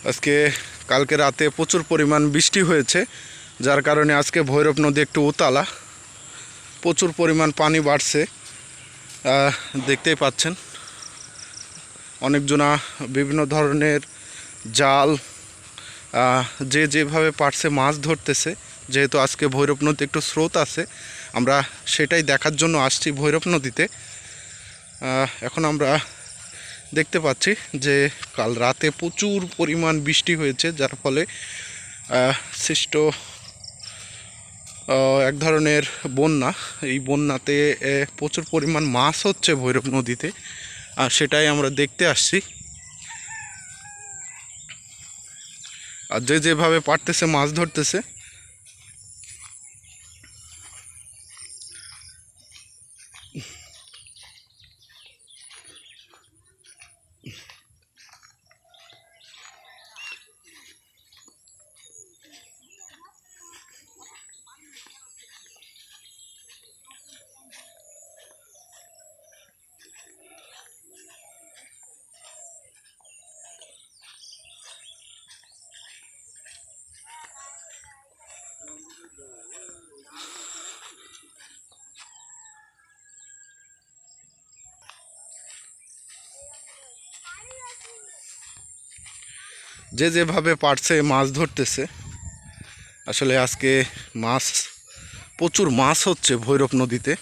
আজকে কালকে রাতে প্রচুর পরিমাণ বৃষ্টি হয়েছে, যার কারণে আজকে ভৈরব নদী একটু উতালা, প্রচুর পরিমাণ পানি বাড়ছে। দেখতেই পাচ্ছেন অনেকজনা বিভিন্ন ধরনের জাল যে যেভাবে পারছে মাছ ধরতেছে। যেহেতু আজকে ভৈরব নদী একটু স্রোত আছে, আমরা সেটাই দেখার জন্য আসছি ভৈরব নদীতে। এখন আমরা দেখতে পাচ্ছি যে কাল রাতে প্রচুর পরিমাণ বৃষ্টি হয়েছে, যার ফলে সৃষ্ট এক ধরনের বন্যা। এই বন্যাতে প্রচুর পরিমাণ মাছ হচ্ছে ভৈরব নদীতে, আর সেটাই আমরা দেখতে আসছি। আর যে যেভাবে পারতেছে মাছ ধরতেছে। যে যেভাবে পারছে মাছ ধরতেছে। আসলে আজকে প্রচুর মাছ হচ্ছে ভৈরব নদীতে।